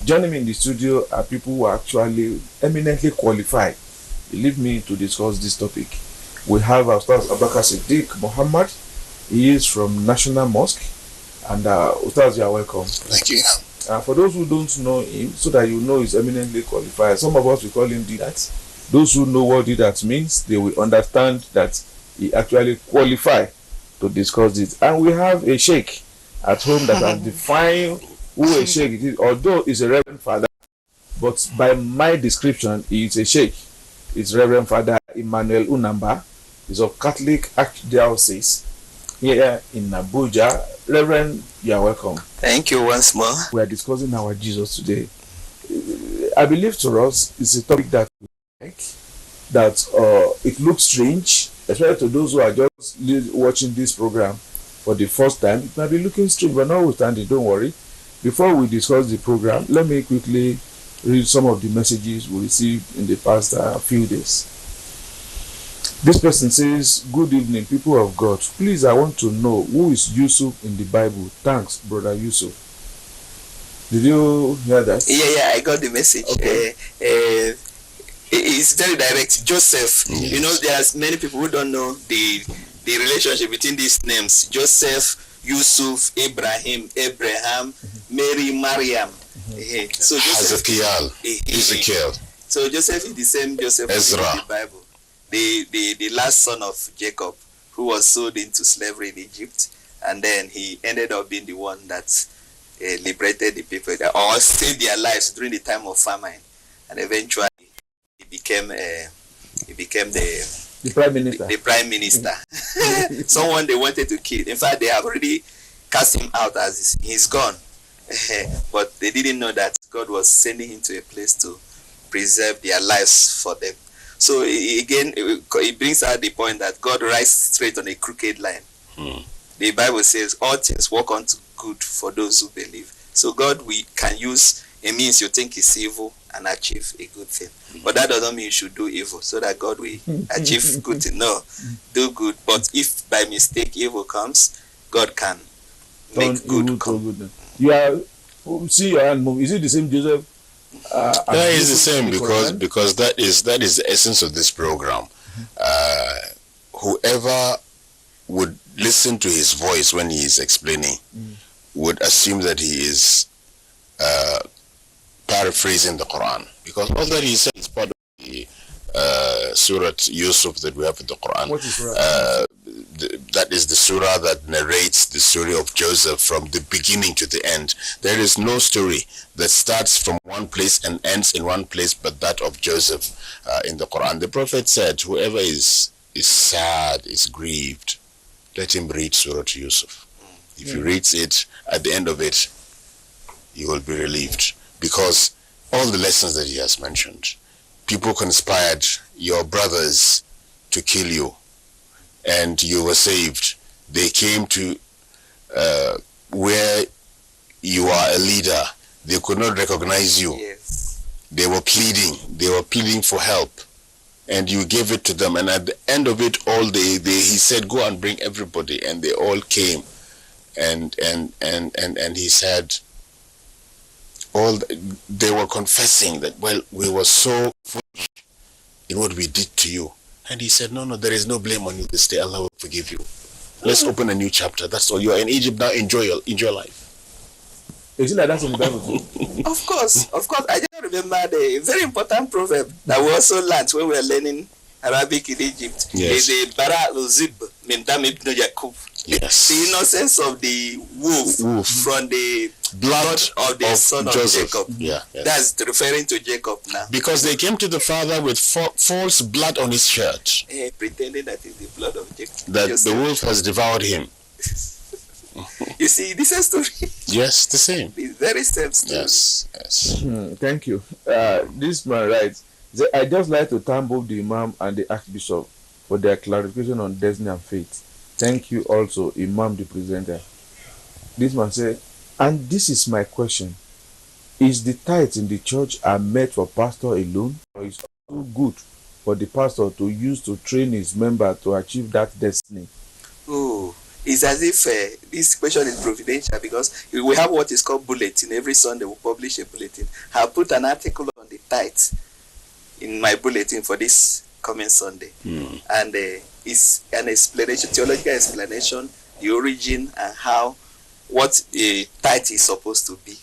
Joining me in the studio are people who are actually eminently qualified, believe me, to discuss this topic. We have our Ustaz Abakar Siddiq Muhammad. He is from National Mosque. And Ustaz, you are welcome. Thank you. For those who don't know him, so that you know he's eminently qualified, some of us will call him Didat. Those who know what Didat means, they will understand that he actually qualified to discuss this. And we have a sheikh at home that has defined who a sheikh it is, although he's a Reverend Father, but by my description, he is a sheikh. It's Reverend Father Emmanuel Unamba. He's of Catholic Archdiocese here in Abuja. Reverend, you are welcome. Thank you once more. We are discussing our Jesus today. I believe to us, it's a topic that we like, that it looks strange, especially to those who are just watching this program for the first time. It might be looking strange, but notwithstanding, don't worry. Before we discuss the program, let me quickly read some of the messages we received in the past few days. This person says, "Good evening, people of God. Please, I want to know who is Yusuf in the Bible. Thanks, Brother Yusuf." Did you hear that? Yeah, I got the message. Okay. It's very direct. Joseph. Yes. You know, there's many people who don't know the relationship between these names. Joseph, Yusuf, Abraham, Mary, Mariam. So Joseph, Ezekiel. So Joseph is the same Joseph Ezra. in the Bible. The last son of Jacob, who was sold into slavery in Egypt, and then he ended up being the one that liberated the people or saved their lives during the time of famine, and eventually he became the prime minister. The prime minister. Someone they wanted to kill. In fact, they have already cast him out as he's gone. But they didn't know that God was sending him to a place to preserve their lives for them. So again, it brings out the point that God rides straight on a crooked line. The Bible says all things work unto good for those who believe. So God, we can use a means you think is evil and achieve a good thing. But that doesn't mean you should do evil so that God will achieve good thing. No, do good. But if by mistake evil comes, God can make good come. Good. You are, see your hand move. Is it the same Joseph? That is the same because that is the essence of this program. Whoever would listen to his voice when he is explaining would assume that he is paraphrasing the Quran, because all that he said is part of the Surah Yusuf that we have in the Quran. What is Surah? That is the surah that narrates the story of Joseph from the beginning to the end. There is no story that starts from one place and ends in one place but that of Joseph in the Quran. The Prophet said, whoever is sad, is grieved, let him read Surah Yusuf. If he reads it, at the end of it, he will be relieved. Because all the lessons that he has mentioned, people conspired, your brothers, to kill you, and you were saved. They came to where you are a leader. They could not recognize you. Yes. They were pleading for help, and you gave it to them. And at the end of it all, he said, go and bring everybody, and they all came. And he said, they were confessing that, well, we were so foolish in what we did to you. And he said, no, there is no blame on you this day. Allah will forgive you. Let's open a new chapter. That's all. You are in Egypt now. Enjoy life. Is it like that in the Bible too? Of course. I just remember the very important proverb that we also learned when we were learning Arabic in Egypt. Yes. Is a bara luzib min dam ibn Yaqub. Yes. The innocence of the wolf from the blood of the son of Jacob. Yeah. That's referring to Jacob now. Because they came to the father with false blood on his shirt. Pretending that it's the blood of Jacob. That the wolf has devoured him. You see, this is a story. Yes, the same. The very same story. Yes. Thank you. This man writes, I just like to thank both the Imam and the Archbishop for their clarification on destiny and faith. Thank you also, Imam the presenter. This man said, and this is my question. Is the tithes in the church are meant for pastor alone, or is it also good for the pastor to use to train his member to achieve that destiny? Oh, it's as if this question is providential, because we have what is called bulletin. Every Sunday we publish a bulletin. I'll put an article on the tithe in my bulletin for this coming Sunday. And it's an explanation, theological explanation, the origin and how, what a tithe is supposed to be.